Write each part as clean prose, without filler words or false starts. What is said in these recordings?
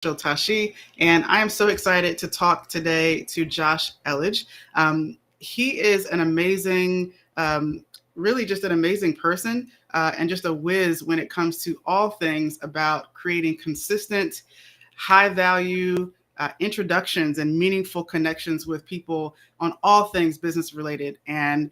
Tashi, and I am so excited to talk today to Josh Elledge. He is an amazing, really just an amazing person and just a whiz when it comes to all things about creating consistent, high value introductions and meaningful connections with people on all things business related. And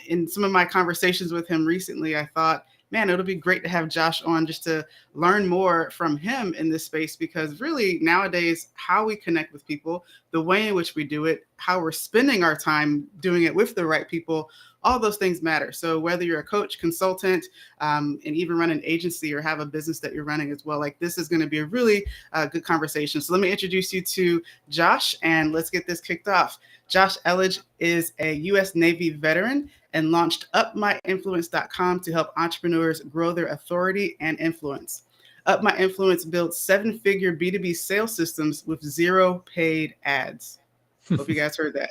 in some of my conversations with him recently, I thought, man, it'll be great to have Josh on just to learn more from him in this space, because really nowadays, how we connect with people, the way in which we do it, how we're spending our time doing it with the right people, all those things matter. So whether you're a coach, consultant, and even run an agency or have a business that you're running as well, like this is going to be a really good conversation. So let me introduce you to Josh and let's get this kicked off. Josh Elledge is a U.S. Navy veteran and launched UpMyInfluence.com to help entrepreneurs grow their authority and influence. UpMyInfluence builds seven-figure B2B sales systems with zero paid ads. Hope you guys heard that.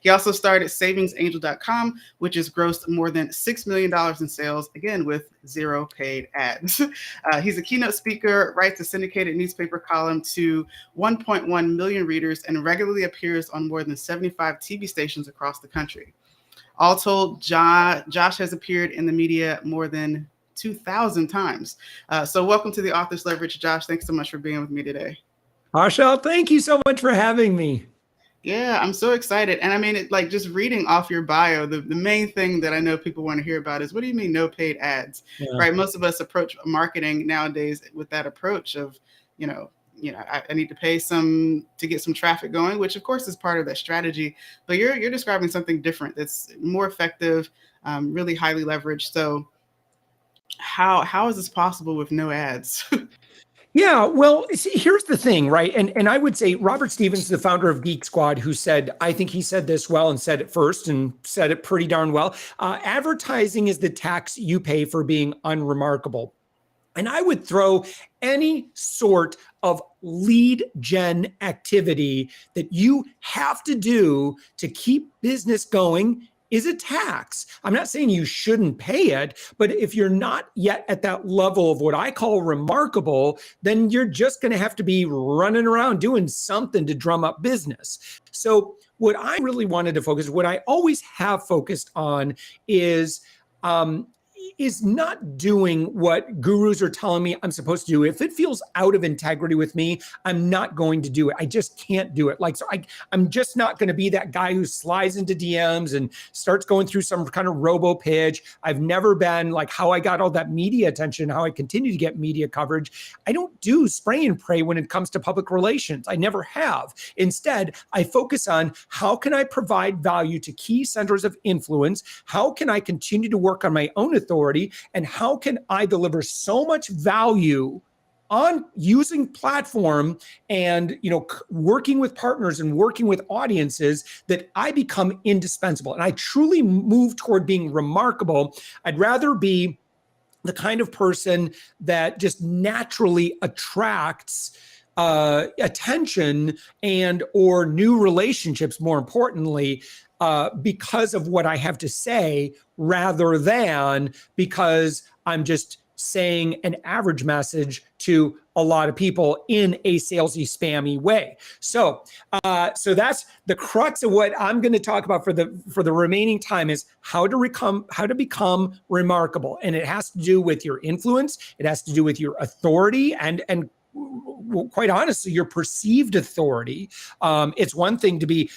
He also started SavingsAngel.com, which has grossed more than $6 million in sales, again, with zero paid ads. He's a keynote speaker, writes a syndicated newspaper column to 1.1 million readers, and regularly appears on more than 75 TV stations across the country. All told, Josh has appeared in the media more than 2,000 times. So welcome to the Author's Leverage, Josh. Thanks so much for being with me today. Arshel, thank you so much for having me. Yeah, I'm so excited. And I mean, like just reading off your bio, the main thing that I know people want to hear about is, what do you mean no paid ads, right? Most of us approach marketing nowadays with that approach of, I need to pay some to get some traffic going, which of course is part of that strategy. But you're describing something different that's more effective, really highly leveraged. So how is this possible with no ads? Yeah, well, see, here's the thing, right? And I would say Robert Stevens, the founder of Geek Squad, who said, I think he said this well and said it first and said it pretty darn well. Advertising is the tax you pay for being unremarkable. And I would throw any sort of lead gen activity that you have to do to keep business going is a tax. I'm not saying you shouldn't pay it, but if you're not yet at that level of what I call remarkable, then you're just going to have to be running around doing something to drum up business. So what I really wanted to focus, what I always have focused on is not doing what gurus are telling me I'm supposed to do. If it feels out of integrity with me, I'm not going to do it. I just can't do it. I'm just not going to be that guy who slides into DMs and starts going through some kind of robo pitch. I've never been like how I got all that media attention, how I continue to get media coverage. I don't do spray and pray when it comes to public relations. I never have. Instead, I focus on how can I provide value to key centers of influence? How can I continue to work on my own authority? And how can I deliver so much value on using platform and working with partners and working with audiences that I become indispensable and I truly move toward being remarkable? I'd rather be the kind of person that just naturally attracts attention and or new relationships, more importantly, because of what I have to say, rather than because I'm just saying an average message to a lot of people in a salesy, spammy way. So that's the crux of what I'm going to talk about for the remaining time, is how to become remarkable. And it has to do with your influence. It has to do with your authority and quite honestly, your perceived authority. It's one thing to be,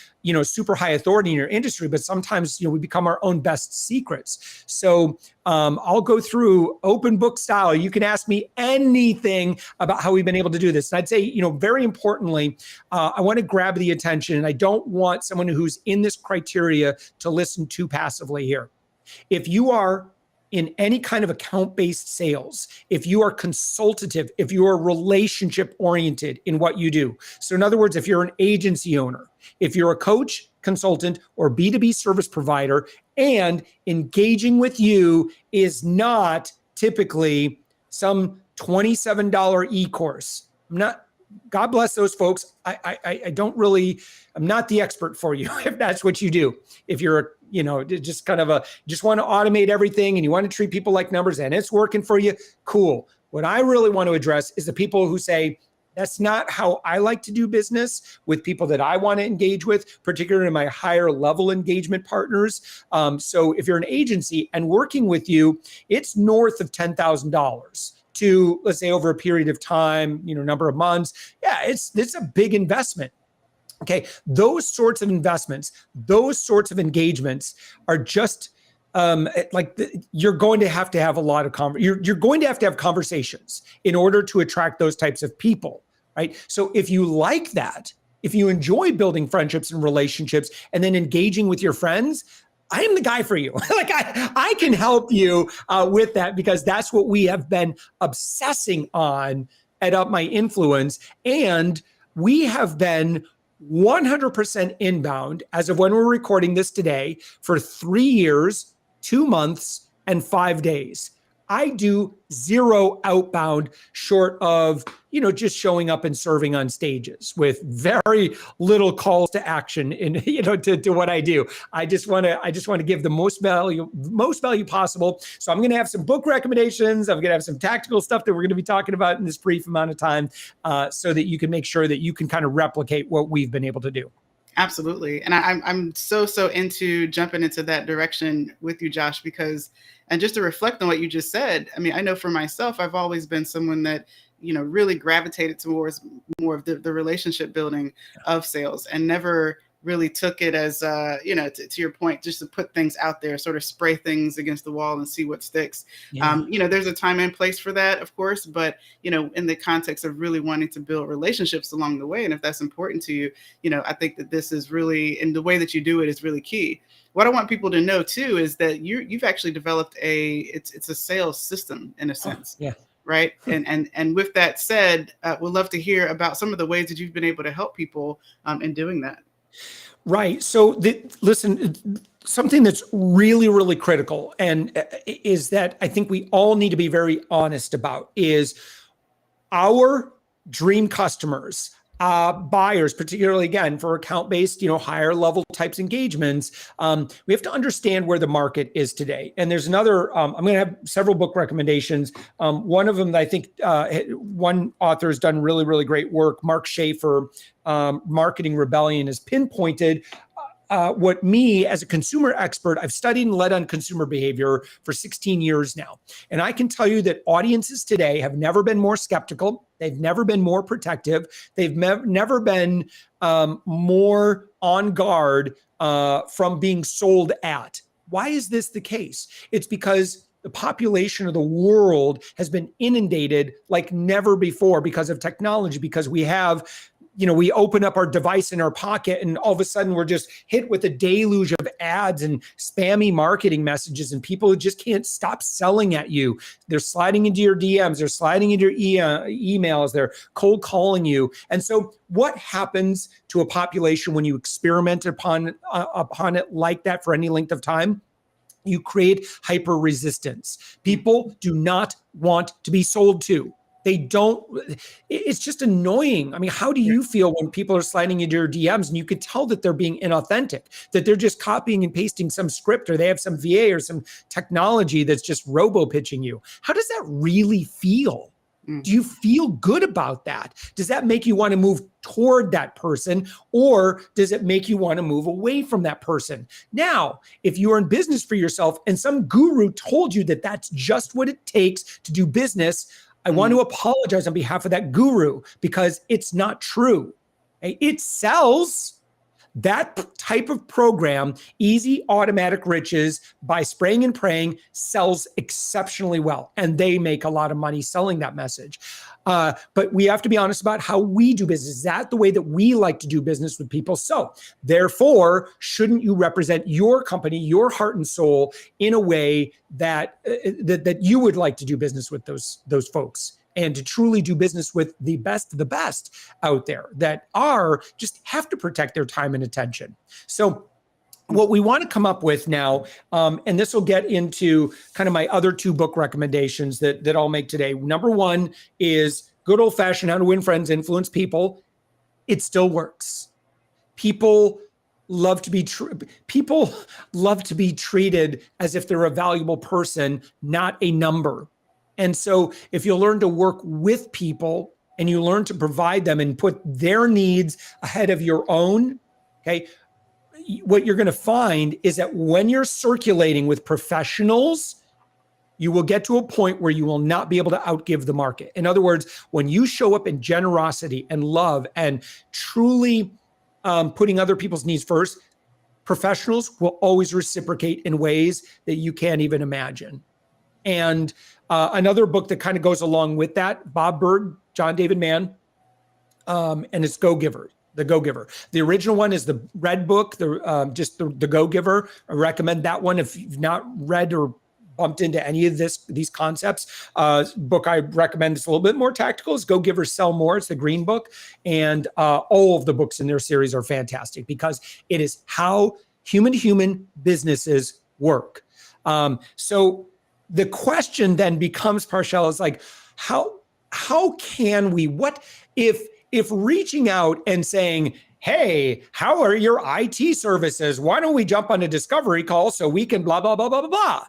super high authority in your industry, but sometimes, we become our own best secrets. So I'll go through open book style. You can ask me anything about how we've been able to do this. And I'd say, very importantly, I want to grab the attention, and I don't want someone who's in this criteria to listen too passively here. If you are in any kind of account-based sales, if you are consultative, if you are relationship-oriented in what you do. So in other words, if you're an agency owner, if you're a coach, consultant, or B2B service provider, and engaging with you is not typically some $27 e-course. God bless those folks. I'm not the expert for you if that's what you do. If you're just want to automate everything and you want to treat people like numbers and it's working for you, cool. What I really want to address is the people who say, That's not how I like to do business with people that I want to engage with, particularly my higher level engagement partners. So if you're an agency and working with you, it's north of $10,000 to, let's say, over a period of time, number of months. Yeah, it's a big investment. Okay, those sorts of investments, those sorts of engagements are just you're going to have a lot of you're going to have conversations in order to attract those types of people, right? So if you like that, if you enjoy building friendships and relationships and then engaging with your friends, I am the guy for you. I can help you with that, because that's what we have been obsessing on at UpMyInfluence. And we have been 100% inbound as of when we're recording this today for 3 years, 2 months, and 5 days. I do zero outbound short of, just showing up and serving on stages with very little calls to action in, to what I do. I just want to give the most value possible. So I'm going to have some book recommendations. I'm going to have some tactical stuff that we're going to be talking about in this brief amount of time, so that you can make sure that you can kind of replicate what we've been able to do. Absolutely. And I'm so into jumping into that direction with you, Josh, because, and just to reflect on what you just said, I mean, I know for myself, I've always been someone that, really gravitated towards more of the relationship building of sales, and never really took it as, to your point, just to put things out there, sort of spray things against the wall and see what sticks. Yeah. There's a time and place for that, of course, but, in the context of really wanting to build relationships along the way, and if that's important to you, I think that this is really, and the way that you do it is really key. What I want people to know too is that you've actually developed it's a sales system in a sense. Yeah. Right. And with that said, we'd love to hear about some of the ways that you've been able to help people in doing that. Right. So listen, something that's really, really critical, and is that I think we all need to be very honest about, is our dream customers, buyers, particularly again for account-based, higher level types engagements. We have to understand where the market is today. And there's another. I'm going to have several book recommendations. One of them that I think one author has done really, really great work. Mark Schaefer, Marketing Rebellion, has pinpointed what me as a consumer expert, I've studied and led on consumer behavior for 16 years now. And I can tell you that audiences today have never been more skeptical. They've never been more protective. They've never been more on guard from being sold at. Why is this the case? It's because the population of the world has been inundated like never before because of technology, because we have, we open up our device in our pocket and all of a sudden we're just hit with a deluge of ads and spammy marketing messages, and people just can't stop selling at you. They're sliding into your DMs, they're sliding into your emails, they're cold calling you. And so what happens to a population when you experiment upon it like that for any length of time? You create hyper resistance. People do not want to be sold to. They don't, it's just annoying. I mean, how do you feel when people are sliding into your DMs and you can tell that they're being inauthentic, that they're just copying and pasting some script, or they have some VA or some technology that's just robo pitching you? How does that really feel? Do you feel good about that? Does that make you want to move toward that person, or does it make you want to move away from that person? Now, if you are in business for yourself and some guru told you that that's just what it takes to do business, I want to apologize on behalf of that guru, because it's not true. It sells. That type of program, easy automatic riches by spraying and praying, sells exceptionally well. And they make a lot of money selling that message. But we have to be honest about how we do business. Is that the way that we like to do business with people? So therefore, shouldn't you represent your company, your heart and soul, in a way that that you would like to do business with those folks? And to truly do business with the best of the best out there that just have to protect their time and attention. So what we want to come up with now, and this will get into kind of my other two book recommendations that I'll make today. Number one is good old fashioned How to Win Friends, Influence People. It still works. People love to be treated as if they're a valuable person, not a number. And so if you'll learn to work with people and you learn to provide them and put their needs ahead of your own, okay, what you're going to find is that when you're circulating with professionals, you will get to a point where you will not be able to outgive the market. In other words, when you show up in generosity and love and truly putting other people's needs first, professionals will always reciprocate in ways that you can't even imagine. And another book that kind of goes along with that, Bob Berg, John David Mann, and it's Go-Giver. The Go-Giver. The original one is the red book, the Go-Giver. I recommend that one if you've not read or bumped into any of these concepts. Book I recommend is a little bit more tactical is Go-Giver, Sell More. It's the green book. And all of the books in their series are fantastic because it is how human-to-human businesses work. So the question then becomes, Parshell, is like, how can we, what if reaching out and saying, hey, how are your IT services? Why don't we jump on a discovery call so we can blah, blah, blah, blah, blah, blah.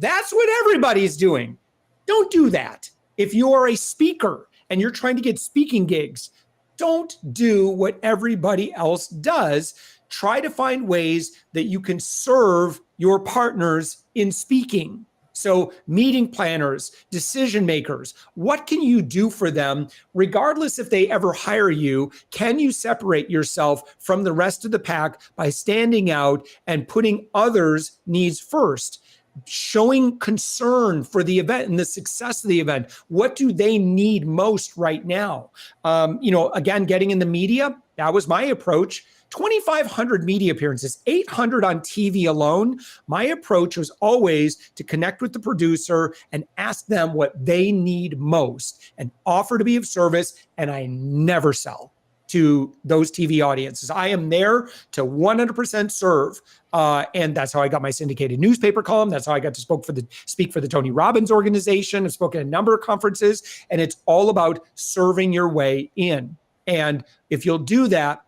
That's what everybody's doing. Don't do that. If you are a speaker and you're trying to get speaking gigs, don't do what everybody else does. Try to find ways that you can serve your partners in speaking. So meeting planners, decision makers, what can you do for them? Regardless if they ever hire you, can you separate yourself from the rest of the pack by standing out and putting others' needs first? Showing concern for the event and the success of the event. What do they need most right now? Again, getting in the media, that was my approach. 2,500 media appearances, 800 on TV alone. My approach was always to connect with the producer and ask them what they need most and offer to be of service. And I never sell to those TV audiences. I am there to 100% serve. And that's how I got my syndicated newspaper column. That's how I got to speak for the Tony Robbins organization. I've spoken at a number of conferences, and it's all about serving your way in. And if you'll do that,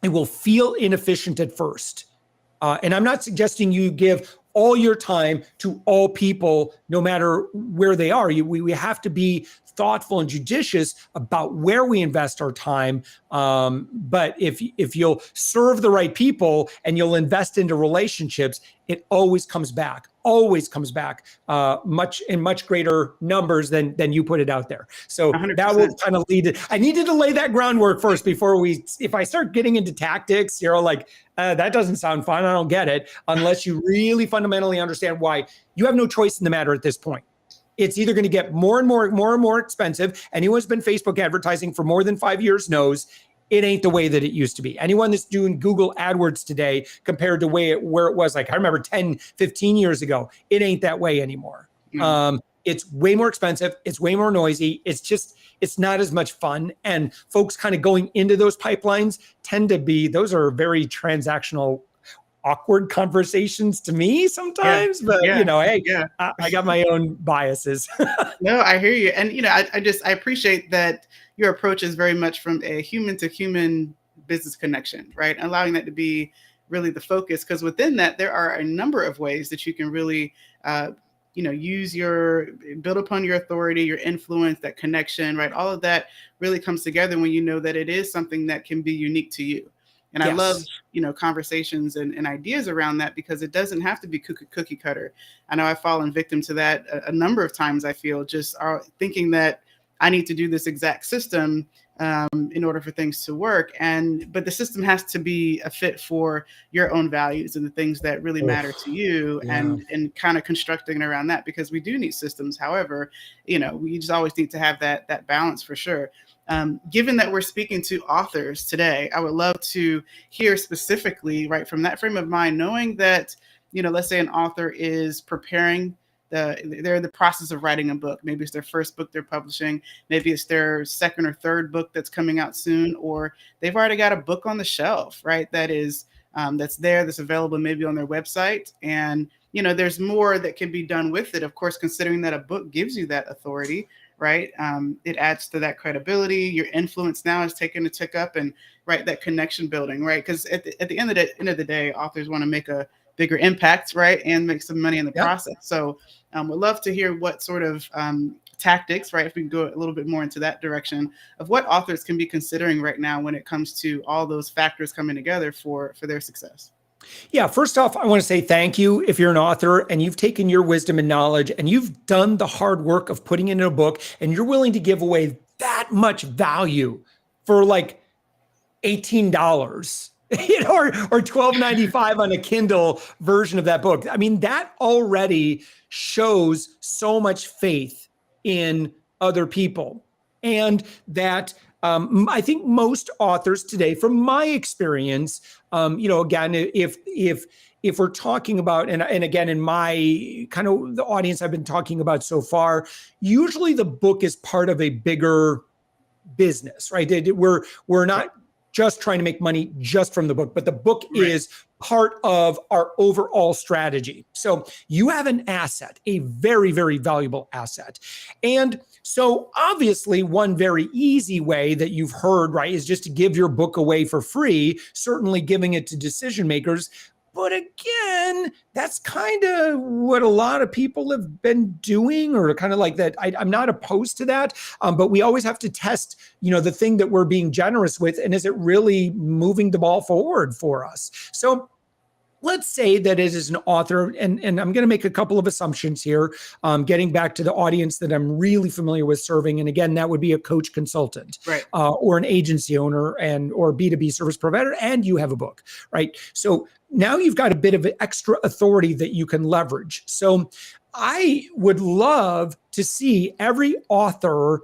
it will feel inefficient at first. And I'm not suggesting you give all your time to all people, no matter where they are. We have to be thoughtful and judicious about where we invest our time. But if you'll serve the right people and you'll invest into relationships, it always comes back in much greater numbers than you put it out there. So 100%. That will kind of lead it. I needed to lay that groundwork first before if I start getting into tactics, you're like, that doesn't sound fun. I don't get it. Unless you really fundamentally understand why. You have no choice in the matter at this point. It's either going to get more and more expensive. Anyone who's been Facebook advertising for more than 5 years knows it ain't the way that it used to be. Anyone that's doing Google AdWords today compared to where it was, like I remember 10, 15 years ago, it ain't that way anymore. Mm. It's way more expensive. It's way more noisy. It's not as much fun. And folks kind of going into those pipelines those are very transactional, awkward conversations to me sometimes, but I got my own biases. No, I hear you. And, I appreciate that your approach is very much from a human to human business connection, right? Allowing that to be really the focus, because within that, there are a number of ways that you can really, build upon your authority, your influence, that connection, right? All of that really comes together when you know that it is something that can be unique to you. And yes. I love, conversations and ideas around that, because it doesn't have to be cookie cutter. I know I've fallen victim to that a number of times. I feel just thinking that I need to do this exact system in order for things to work. But the system has to be a fit for your own values and the things that really matter to you, and kind of constructing around that, because we do need systems. However, we just always need to have that balance for sure. Given that we're speaking to authors today, I would love to hear specifically, right, from that frame of mind, knowing that, let's say an author is preparing, they're in the process of writing a book. Maybe it's their first book they're publishing. Maybe it's their second or third book that's coming out soon, or they've already got a book on the shelf, right? That is, that's available maybe on their website. And, there's more that can be done with it. Of course, considering that a book gives you that authority, right? It adds to that credibility. Your influence now is taking a tick up, and right, that connection building, right? Because at the end of the day, authors want to make a bigger impact, right, and make some money in the process. So we'd love to hear what sort of tactics, right? If we can go a little bit more into that direction of what authors can be considering right now when it comes to all those factors coming together for their success. Yeah, first off, I want to say thank you if you're an author and you've taken your wisdom and knowledge and you've done the hard work of putting it in a book and you're willing to give away that much value for like $18. Or $12.95 on a Kindle version of that book. I mean, that already shows so much faith in other people. And that I think most authors today, from my experience, again, if we're talking about, and again, in my kind of the audience I've been talking about so far, usually the book is part of a bigger business, right? We're not just trying to make money just from the book, but the book is part of our overall strategy. So you have an asset, a very, very valuable asset. And so obviously one very easy way that you've heard, right, is just to give your book away for free, certainly giving it to decision makers. But again, that's kind of what a lot of people have been doing, or kind of like that. I'm not opposed to that, but we always have to test, the thing that we're being generous with, and is it really moving the ball forward for us? So let's say that it is an author, and I'm going to make a couple of assumptions here, getting back to the audience that I'm really familiar with serving. And again, that would be a coach consultant, right, or an agency owner or B2B service provider, and you have a book, right? So now you've got a bit of extra authority that you can leverage. So I would love to see every author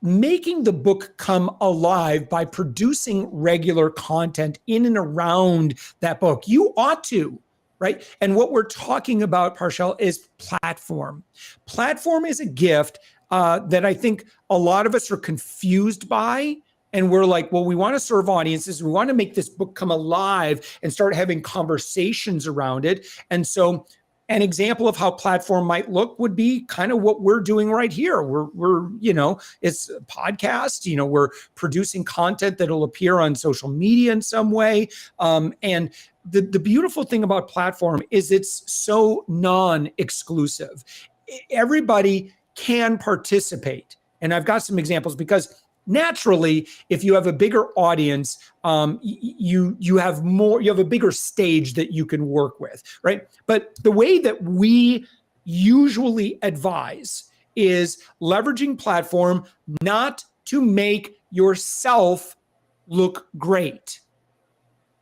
making the book come alive by producing regular content in and around that book. You ought to, right? And what we're talking about, Parshell, is platform. Platform is a gift that I think a lot of us are confused by. And we're like, well, we want to serve audiences. We want to make this book come alive and start having conversations around it. And so an example of how platform might look would be kind of what we're doing right here. We're it's a podcast, we're producing content that'll appear on social media in some way. And the beautiful thing about platform is it's so non-exclusive. Everybody can participate. And I've got some examples because naturally, if you have a bigger audience, you have a bigger stage that you can work with, right? But the way that we usually advise is leveraging platform not to make yourself look great,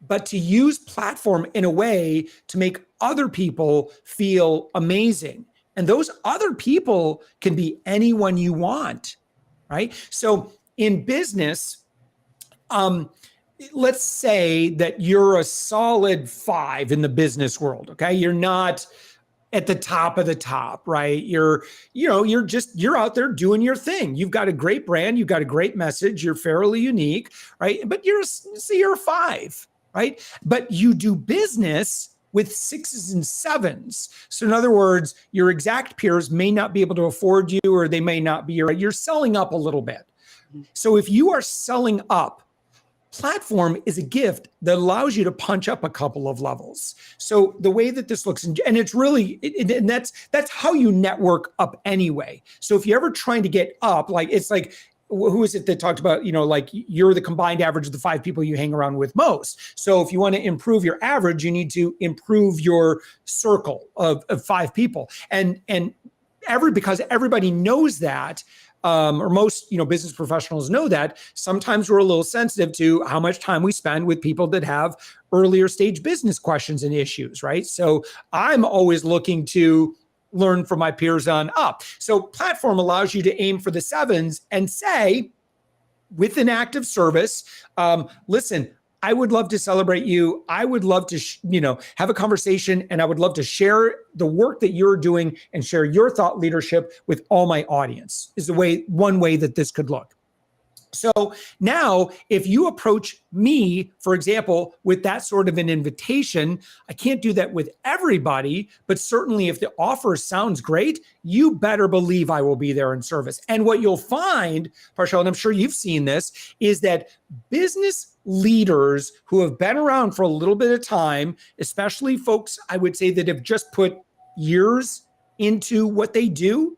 but to use platform in a way to make other people feel amazing. And those other people can be anyone you want, right? So in business, let's say that you're a solid 5 in the business world, okay? You're not at the top of the top, right? You're out there doing your thing. You've got a great brand, you've got a great message, you're fairly unique, right? But you're a 5, right? But you do business with 6s and 7s. So in other words, your exact peers may not be able to afford you, or they may not be, you're selling up a little bit. So if you are selling up, platform is a gift that allows you to punch up a couple of levels. So the way that this looks, and it's really, and that's how you network up anyway. So if you're ever trying to get up, like, it's like, who is it that talked about, like you're the combined average of the 5 people you hang around with most. So if you want to improve your average, you need to improve your circle of 5 people. And because everybody knows that, or most, business professionals know that, sometimes we're a little sensitive to how much time we spend with people that have earlier stage business questions and issues, right? So I'm always looking to learn from my peers on up. So platform allows you to aim for the 7s and say, with an active service, listen, I would love to celebrate you. I would love to, have a conversation, and I would love to share the work that you're doing and share your thought leadership with all my audience, is one way that this could look. So now if you approach me, for example, with that sort of an invitation, I can't do that with everybody, but certainly if the offer sounds great, you better believe I will be there in service. And what you'll find, Parshell, and I'm sure you've seen this, is that business leaders who have been around for a little bit of time, especially folks, I would say, that have just put years into what they do,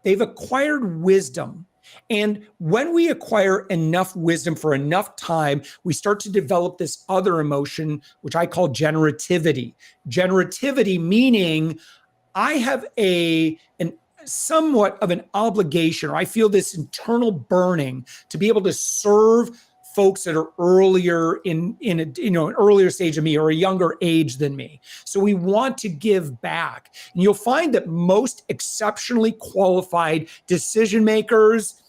they've acquired wisdom. And when we acquire enough wisdom for enough time, we start to develop this other emotion, which I call generativity. Generativity meaning I have an somewhat of an obligation, or I feel this internal burning to be able to serve folks that are earlier in an earlier stage of me or a younger age than me. So we want to give back. And you'll find that most exceptionally qualified decision makers,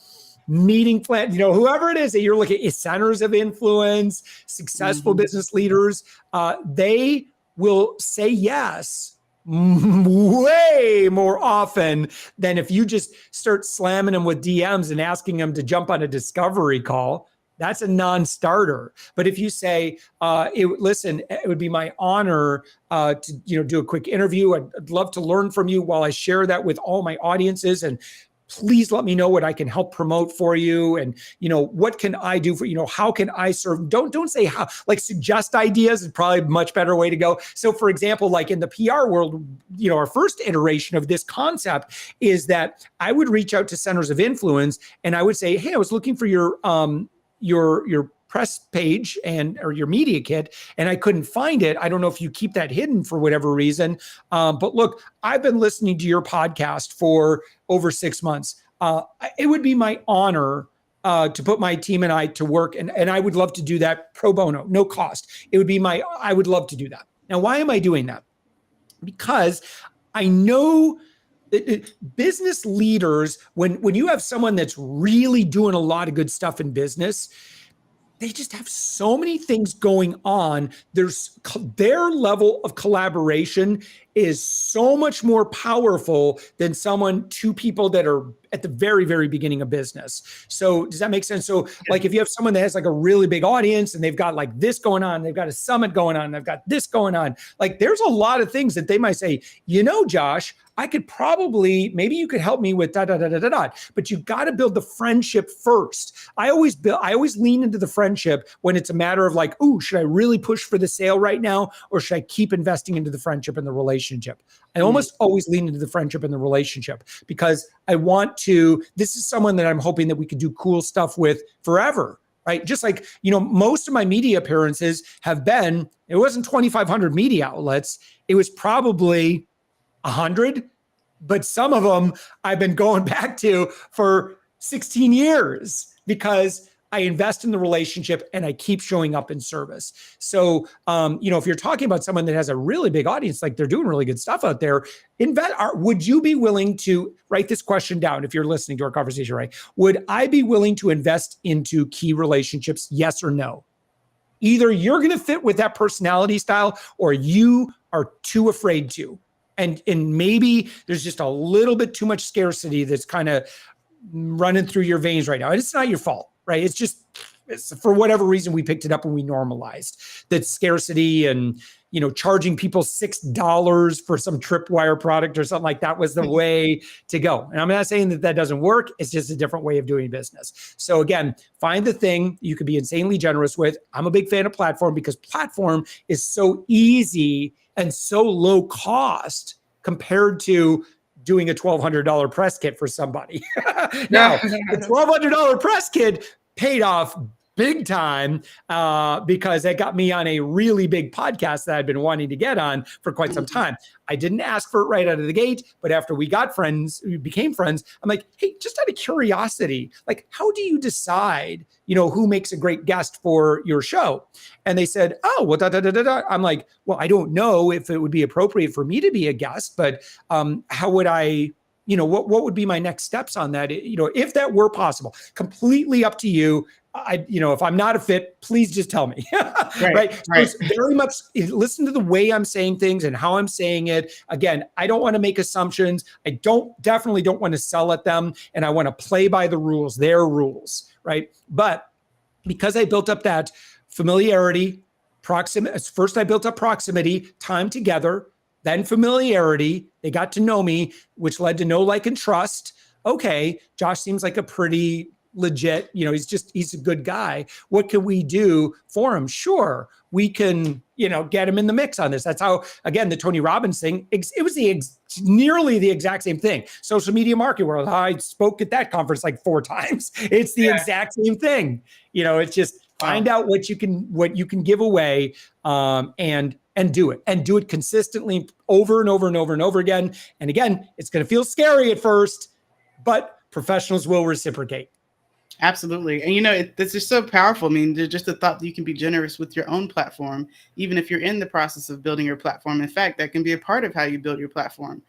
meeting plan, whoever it is that you're looking at, centers of influence, successful business leaders, they will say yes way more often than if you just start slamming them with DMs and asking them to jump on a discovery call. That's a non-starter. But if you say, listen, it would be my honor to do a quick interview. I'd love to learn from you while I share that with all my audiences, and please let me know what I can help promote for you. And, what can I do for, how can I serve? Don't say how, like suggest ideas is probably a much better way to go. So for example, like in the PR world, our first iteration of this concept is that I would reach out to centers of influence and I would say, hey, I was looking for your press page or your media kit, and I couldn't find it. I don't know if you keep that hidden for whatever reason. But look, I've been listening to your podcast for over 6 months. It would be my honor to put my team and I to work. And I would love to do that pro bono, no cost. I would love to do that. Now, why am I doing that? Because I know business leaders, when you have someone that's really doing a lot of good stuff in business, they just have so many things going on. Their level of collaboration is so much more powerful than two people that are at the very, very beginning of business. So does that make sense? So like if you have someone that has like a really big audience and they've got like this going on, they've got a summit going on, they've got this going on, like there's a lot of things that they might say, Josh, I could maybe you could help me with but you got to build the friendship first. I always lean into the friendship when it's a matter of like, should I really push for the sale right now? Or should I keep investing into the friendship and the relationship? I almost always lean into the friendship and the relationship because this is someone that I'm hoping that we could do cool stuff with forever. Right. Just like, most of my media appearances it wasn't 2,500 media outlets. It was probably 100, but some of them I've been going back to for 16 years because I invest in the relationship and I keep showing up in service. So, if you're talking about someone that has a really big audience, like they're doing really good stuff out there, would you be willing to write this question down if you're listening to our conversation, right? Would I be willing to invest into key relationships? Yes or no? Either you're going to fit with that personality style or you are too afraid to. And maybe there's just a little bit too much scarcity that's kind of running through your veins right now. And it's not your fault, right? It's for whatever reason we picked it up and we normalized that scarcity and, charging people $6 for some tripwire product or something like that was the way to go. And I'm not saying that doesn't work. It's just a different way of doing business. So again, find the thing you could be insanely generous with. I'm a big fan of Platform because Platform is so easy and so low cost compared to doing a $1,200 press kit for somebody. Now, the $1,200 press kit paid off big time because that got me on a really big podcast that I'd been wanting to get on for quite some time. I didn't ask for it right out of the gate, but after we became friends, I'm like, hey, just out of curiosity, like, how do you decide, who makes a great guest for your show? And they said, oh, well, I'm like, well, I don't know if it would be appropriate for me to be a guest, but how would I, what would be my next steps on that? If that were possible, completely up to you. If I'm not a fit, please just tell me. Right. So it's very much listen to the way I'm saying things and how I'm saying it. Again, I don't want to make assumptions. I definitely don't want to sell at them. And I want to play by the rules, their rules. Right. But because I built up that familiarity, first I built up proximity, time together, then familiarity. They got to know me, which led to know, like, and trust. Okay, Josh seems like a pretty legit. He's a good guy. What can we do for him? Sure, we can, get him in the mix on this. That's how, again, the Tony Robbins thing, it was nearly the exact same thing. Social media marketing world. I spoke at that conference like 4 times. It's the exact same thing. It's just find out what you can give away, and do it consistently over and over and over and over again. And again, it's going to feel scary at first, but professionals will reciprocate. Absolutely. And this is so powerful. I mean, just the thought that you can be generous with your own platform, even if you're in the process of building your platform. In fact, that can be a part of how you build your platform.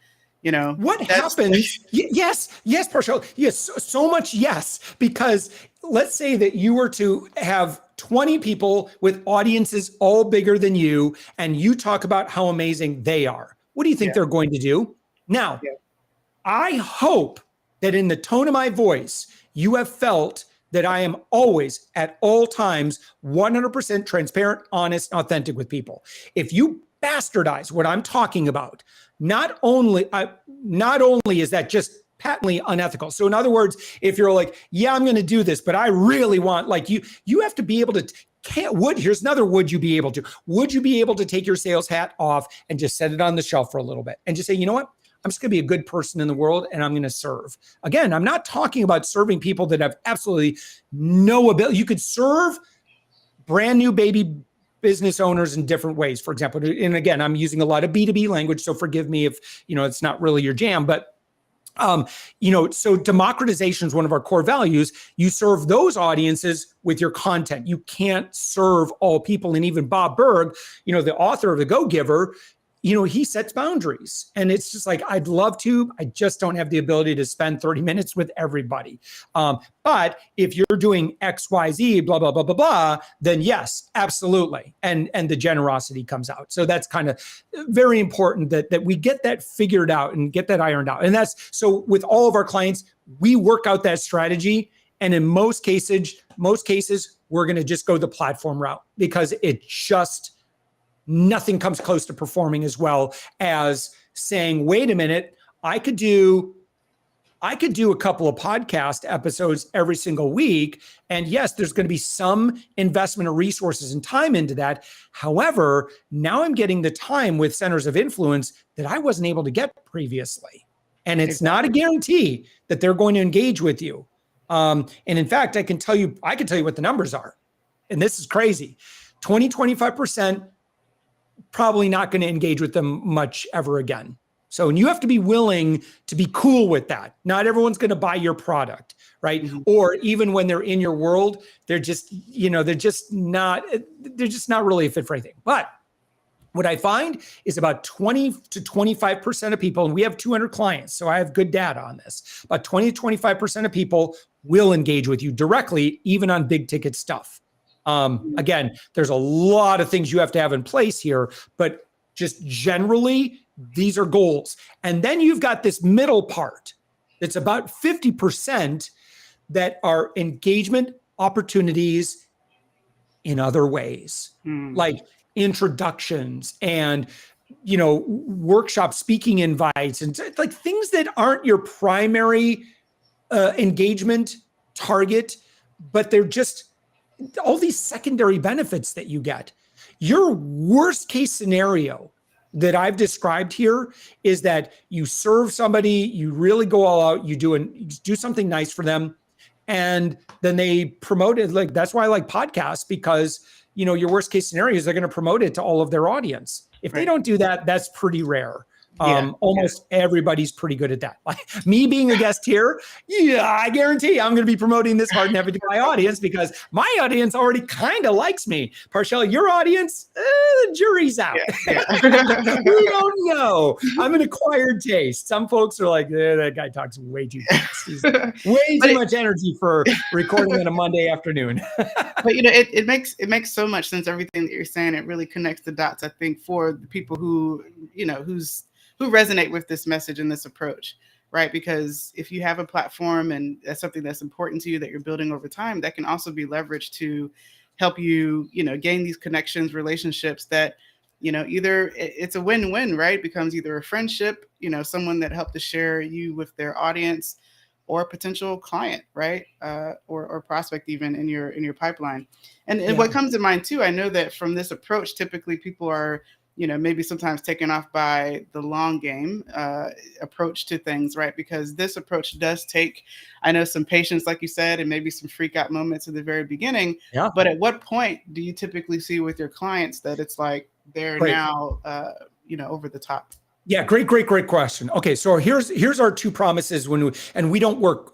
What happens? Yes, Parshall. Yes, so much yes. Because let's say that you were to have 20 people with audiences all bigger than you, and you talk about how amazing they are. What do you think they're going to do? Now, I hope that in the tone of my voice, you have felt that I am always at all times 100% transparent, honest, authentic with people. If you bastardize what I'm talking about, not only is that just patently unethical. So in other words, if you're like, yeah, I'm going to do this, but I really want, like, you have to be able to, here's another, would you be able to take your sales hat off and just set it on the shelf for a little bit and just say, you know what? I'm just going to be a good person in the world and I'm going to serve. Again, I'm not talking about serving people that have absolutely no ability. You could serve brand new baby business owners in different ways. For example, and again, I'm using a lot of B2B language, so forgive me if, it's not really your jam, but so democratization is one of our core values. You serve those audiences with your content. You can't serve all people. And even Bob Berg, the author of The Go-Giver, he sets boundaries, and it's just like, I'd love to, I just don't have the ability to spend 30 minutes with everybody. But if you're doing X, Y, Z, blah, blah, blah, blah, blah, then yes, absolutely. And the generosity comes out. So that's kind of very important that we get that figured out and get that ironed out. And that's, so with all of our clients, we work out that strategy. And in most cases, we're going to just go the platform route because nothing comes close to performing as well as saying, wait a minute, I could do a couple of podcast episodes every single week. And yes, there's going to be some investment of resources and time into that. However, now I'm getting the time with centers of influence that I wasn't able to get previously. And it's not a guarantee that they're going to engage with you. And in fact, I can tell you what the numbers are. And this is crazy. 25% probably not going to engage with them much ever again. So, and you have to be willing to be cool with that. Not everyone's going to buy your product, right? Mm-hmm. Or even when they're in your world, they're just not really a fit for anything. But what I find is about 20 to 25% of people, and we have 200 clients, so I have good data on this, about 20 to 25% of people will engage with you directly, even on big ticket stuff. Again, there's a lot of things you have to have in place here, but just generally, these are goals. And then you've got this middle part that's about 50% that are engagement opportunities in other ways, like introductions and, workshop speaking invites and like things that aren't your primary engagement target, but they're just all these secondary benefits that you get. Your worst case scenario that I've described here is that you serve somebody, you really go all out, you do something nice for them, and then they promote it. Like, that's why I like podcasts, because your worst case scenario is they're going to promote it to all of their audience. If they don't do that, that's pretty rare. Almost everybody's pretty good at that. Like me being a guest here, I guarantee I'm going to be promoting this hard and heavy to my audience because my audience already kind of likes me. Parshall, your audience, the jury's out. We don't know. I'm an acquired taste. Some folks are like, that guy talks way too fast. He's way too much energy for recording on a Monday afternoon. But it makes so much sense. Everything that you're saying, it really connects the dots, I think, for the people who resonate with this message and this approach, right? Because if you have a platform and that's something that's important to you that you're building over time, that can also be leveraged to help you, gain these connections, relationships that, either it's a win-win, right? It becomes either a friendship, someone that helped to share you with their audience, or a potential client, right? Or prospect even in your pipeline. And Yeah. what comes to mind too, I know that from this approach, typically people are, maybe sometimes taken off by the long game approach to things, right? Because this approach does take, I know, some patience, like you said, and maybe some freak out moments at the very beginning. Yeah. But at what point do you typically see with your clients that it's like they're Great. now, over the top? Yeah, great question. Okay, so here's our two promises and we don't work.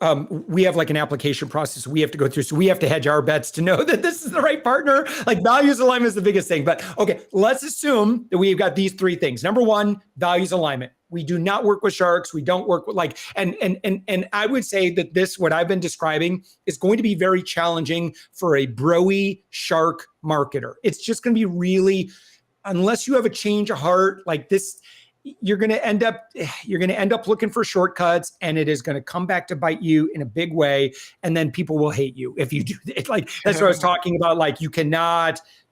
We have like an application process we have to go through, so we have to hedge our bets to know that this is the right partner. Like values alignment is the biggest thing. But okay, let's assume that we've got these three things. Number one, values alignment. We do not work with sharks. We don't work with and I would say that what I've been describing is going to be very challenging for a broy shark marketer. It's just going to be really, unless you have a change of heart like this. You're going to end up looking for shortcuts, and it is going to come back to bite you in a big way. And then people will hate you if you do it. Like that's what I was talking about. Like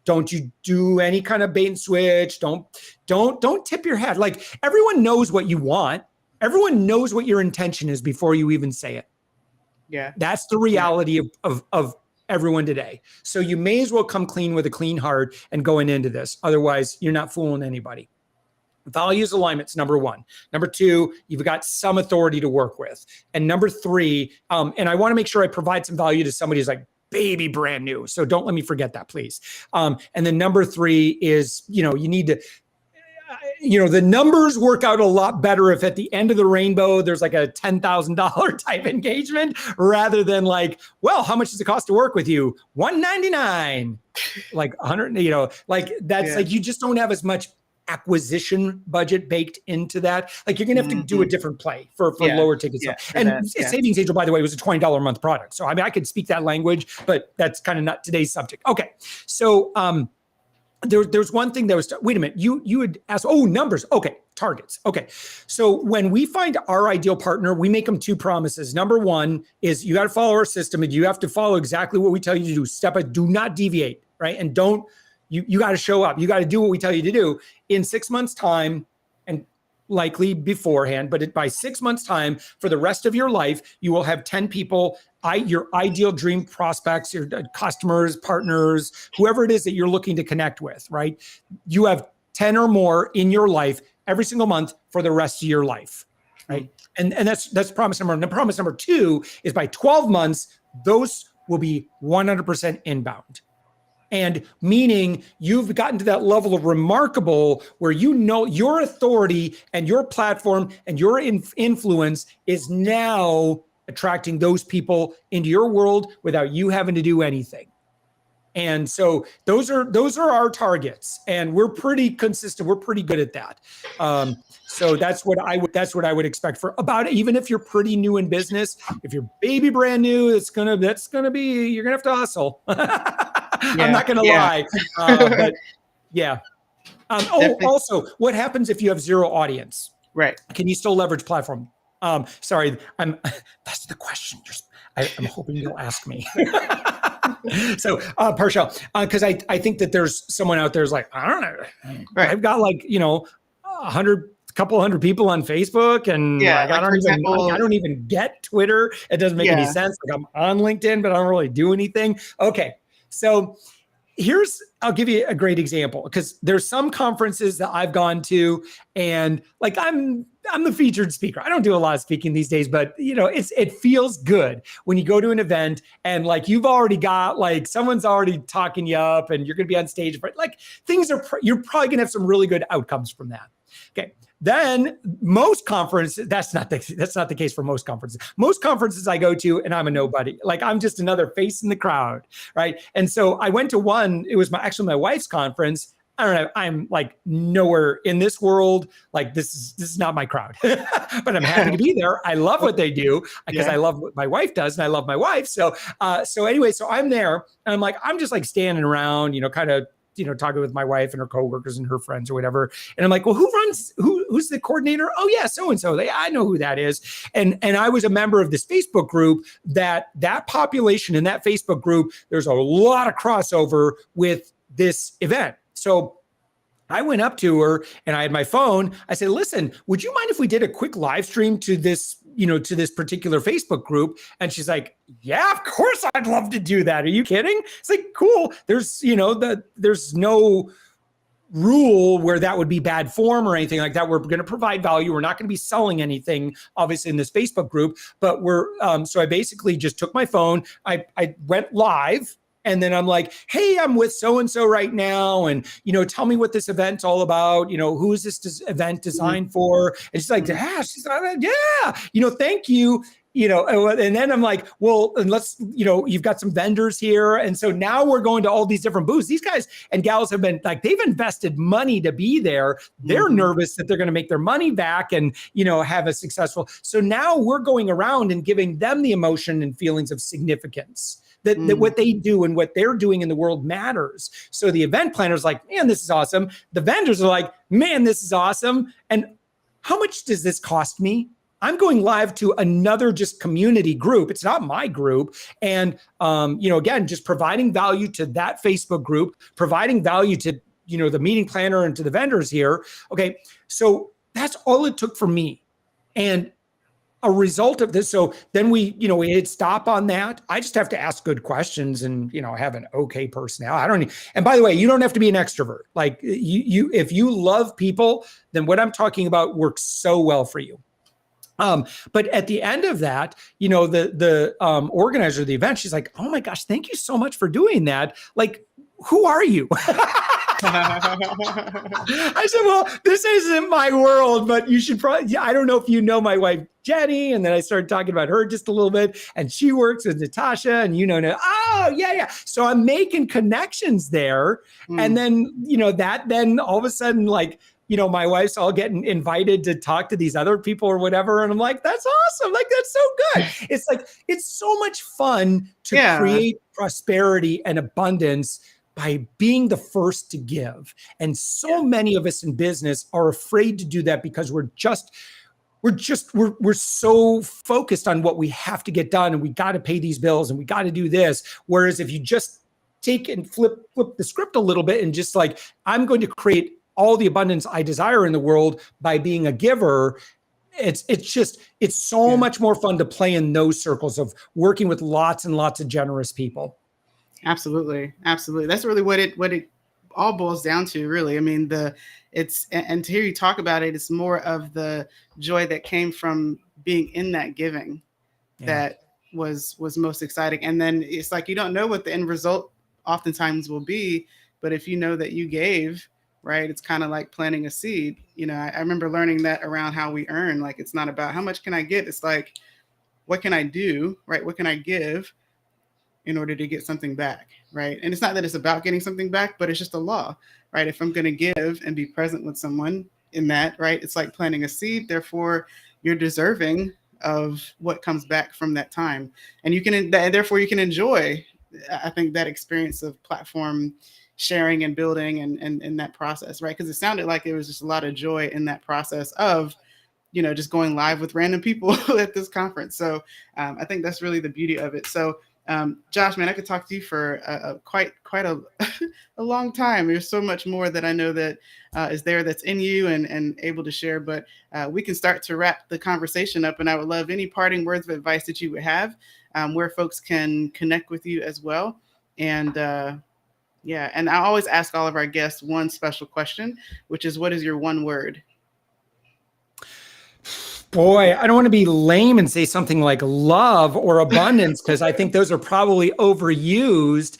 don't you do any kind of bait and switch. Don't tip your head. Like everyone knows what you want. Everyone knows what your intention is before you even say it. Yeah. That's the reality of everyone today. So you may as well come clean with a clean heart and going into this. Otherwise, you're not fooling anybody. Values alignment's number one. Number two, you've got some authority to work with. And number three, and I want to make sure I provide some value to somebody who's like baby brand new. So don't let me forget that, please. And then number three is, you need to, the numbers work out a lot better if at the end of the rainbow, there's like a $10,000 type engagement rather than like, well, how much does it cost to work with you? $199, like 100, like that's like, you just don't have as much acquisition budget baked into that. Like you're gonna have to do a different play for lower ticket stuff. And Savings Angel, by the way, was a $20 a month product. So I mean, I could speak that language, but that's kind of not today's subject. Okay, so there's one thing that was. Wait a minute, you had asked. Oh, numbers. Okay, targets. Okay, so when we find our ideal partner, we make them two promises. Number one is you got to follow our system, and you have to follow exactly what we tell you to do. Step by, do not deviate, right? And don't. You got to show up. You got to do what we tell you to do in 6 months' time, and likely beforehand. But by 6 months' time, for the rest of your life, you will have 10 people, your ideal dream prospects, your customers, partners, whoever it is that you're looking to connect with. Right? You have 10 or more in your life every single month for the rest of your life. Right? And that's promise number one. And promise number two is by 12 months, those will be 100% inbound. And meaning you've gotten to that level of remarkable where your authority and your platform and your influence is now attracting those people into your world without you having to do anything. And so those are our targets, and we're pretty consistent. We're pretty good at that. So that's what I would expect for about it. Even if you're pretty new in business, if you're baby brand new, you're gonna have to hustle. I'm not gonna lie, but yeah. Also, what happens if you have zero audience? Right? Can you still leverage platform? Sorry, that's the question. I'm hoping you'll ask me. So, Parshell, because I think that there's someone out there who's like, I don't know, right. I've got like, a couple hundred people on Facebook, and I don't even get Twitter. It doesn't make any sense. Like I'm on LinkedIn, but I don't really do anything. Okay. So I'll give you a great example, because there's some conferences that I've gone to, and like I'm the featured speaker. I don't do a lot of speaking these days, but it feels good when you go to an event and like you've already got like someone's already talking you up, and you're going to be on stage, but like you're probably going to have some really good outcomes from that. Okay. Then most conferences, that's not the case for most conferences. Most conferences I go to, and I'm a nobody. Like I'm just another face in the crowd, right? And so I went to one. It was my wife's conference. I don't know. I'm like nowhere in this world. Like this is not my crowd, but I'm happy to be there. I love what they do because I love what my wife does, and I love my wife. So anyway, so I'm there, and I'm just like standing around, kind of. Talking with my wife and her coworkers and her friends or whatever. And I'm like, well, who's the coordinator? Oh yeah, so-and-so. I know who that is. And I was a member of this Facebook group that population in that Facebook group, there's a lot of crossover with this event. So I went up to her and I had my phone. I said, listen, would you mind if we did a quick live stream to this, to this particular Facebook group? And she's like, yeah, of course I'd love to do that. Are you kidding? It's like, cool. There's, there's no rule where that would be bad form or anything like that. We're going to provide value. We're not going to be selling anything, obviously, in this Facebook group, but so I basically just took my phone. I went live. And then I'm like, hey, I'm with so-and-so right now. And, tell me what this event's all about. Who is this event designed for? And she's like, she's like, yeah, thank you. And then I'm like, well, and let's, you've got some vendors here. And so now we're going to all these different booths. These guys and gals have been like, they've invested money to be there. They're nervous that they're going to make their money back and, have a successful. So now we're going around and giving them the emotion and feelings of significance. That what they do and what they're doing in the world matters. So the event planner's like, man, this is awesome. The vendors are like, man, this is awesome. And how much does this cost me? I'm going live to another just community group. It's not my group. And, again, just providing value to that Facebook group, providing value to, the meeting planner and to the vendors here. Okay. So that's all it took for me. And a result of this. So then we hit stop on that. I just have to ask good questions and, have an okay personality. And by the way, you don't have to be an extrovert. Like if you love people, then what I'm talking about works so well for you. But at the end of that, the organizer of the event, she's like, oh my gosh, thank you so much for doing that. Like, who are you? I said, well, this isn't my world, but you should probably, I don't know if you know my wife, Jenny. And then I started talking about her just a little bit. And she works with Natasha and oh, yeah. So I'm making connections there. And then, that then all of a sudden, like, my wife's all getting invited to talk to these other people or whatever. And I'm like, that's awesome. Like, that's so good. It's like, it's so much fun to create prosperity and abundance by being the first to give. And so many of us in business are afraid to do that because we're so focused on what we have to get done and we got to pay these bills and we got to do this. Whereas if you just take and flip the script a little bit and just like, I'm going to create all the abundance I desire in the world by being a giver. It's so much more fun to play in those circles of working with lots and lots of generous people. Absolutely. That's really what it all boils down to, really. I mean, and to hear you talk about it, it's more of the joy that came from being in that giving that was most exciting. And then it's like, you don't know what the end result oftentimes will be, but if you know that you gave, right, it's kind of like planting a seed. I remember learning that around how we earn. Like, it's not about how much can I get? It's like, what can I do, right? What can I give in order to get something back, right? And it's not that it's about getting something back, but it's just a law, right? If I'm going to give and be present with someone in that, right, it's like planting a seed. Therefore, you're deserving of what comes back from that time. And therefore you can enjoy, I think, that experience of platform sharing and building and that process, right? Because it sounded like it was just a lot of joy in that process of, just going live with random people at this conference. So I think that's really the beauty of it. So Josh, man, I could talk to you for quite a long time. There's so much more that I know that is there that's in you and able to share, but we can start to wrap the conversation up. And I would love any parting words of advice that you would have, where folks can connect with you as well. And and I always ask all of our guests one special question, which is, what is your one word? Boy, I don't want to be lame and say something like love or abundance, because I think those are probably overused.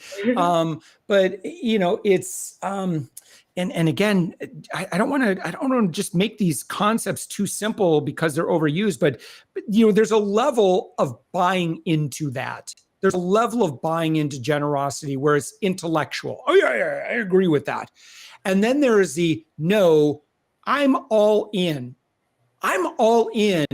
But it's and again, I don't want to just make these concepts too simple because they're overused. But there's a level of buying into that. There's a level of buying into generosity where it's intellectual. Oh yeah, I agree with that. And then there is no, I'm all in. I'm all in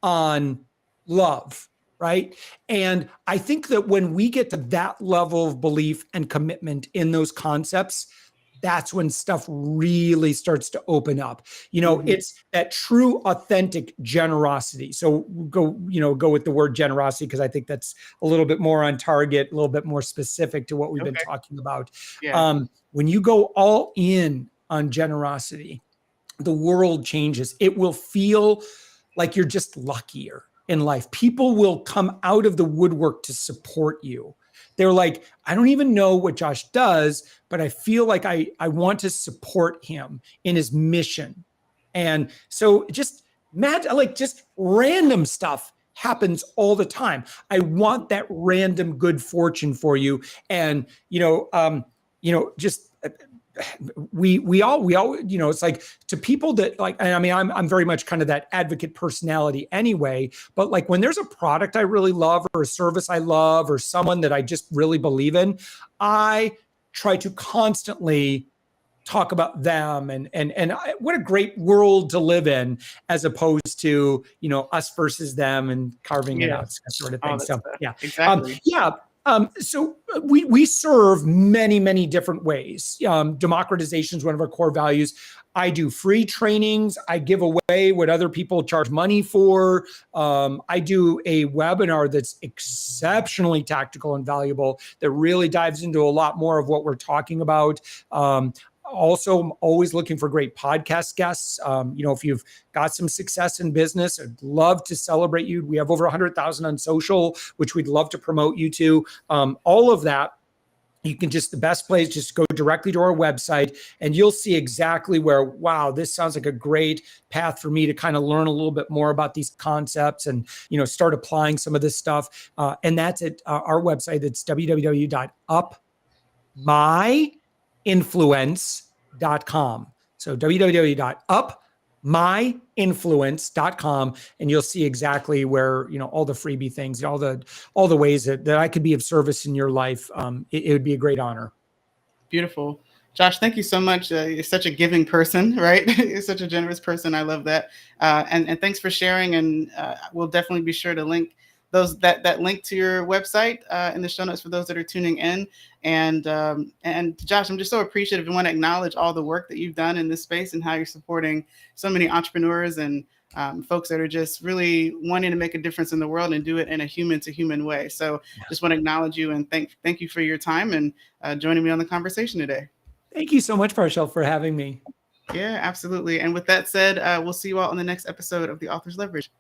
on love, right? And I think that when we get to that level of belief and commitment in those concepts, that's when stuff really starts to open up. It's that true, authentic generosity. So go with the word generosity, because I think that's a little bit more on target, a little bit more specific to what we've been talking about. Yeah. When you go all in on generosity, the world changes. It will feel like you're just luckier in life. People will come out of the woodwork to support you. They're like, I don't even know what Josh does, but I feel like I want to support him in his mission. And so just random stuff happens all the time. I want that random good fortune for you. And, just we all, it's like, to people that like, I mean, I'm very much kind of that advocate personality anyway, but like when there's a product I really love or a service I love or someone that I just really believe in, I try to constantly talk about them and what a great world to live in, as opposed to, us versus them and carving it out, sort of thing. So yeah, exactly. So we serve many, many different ways. Democratization is one of our core values. I do free trainings. I give away what other people charge money for. I do a webinar that's exceptionally tactical and valuable that really dives into a lot more of what we're talking about. Also, I'm always looking for great podcast guests. If you've got some success in business, I'd love to celebrate you. We have over 100,000 on social, which we'd love to promote you to. All of that, you can the best place, just go directly to our website and you'll see exactly where, wow, this sounds like a great path for me to kind of learn a little bit more about these concepts and, start applying some of this stuff. And that's at our website. It's www.upmyinfluence.com. So www.upmyinfluence.com, and you'll see exactly where, all the freebie things, all the ways that I could be of service in your life. It would be a great honor. Beautiful. Josh, thank you so much. You're such a giving person, right? You're such a generous person. I love that. And thanks for sharing. And we'll definitely be sure to link that link to your website in the show notes for those that are tuning in. And Josh, I'm just so appreciative and want to acknowledge all the work that you've done in this space and how you're supporting so many entrepreneurs and folks that are just really wanting to make a difference in the world and do it in a human to human way. So just want to acknowledge you and thank you for your time and joining me on the conversation today. Thank you so much, Parshell, for having me. Yeah, absolutely. And with that said, we'll see you all on the next episode of The Author's Leverage.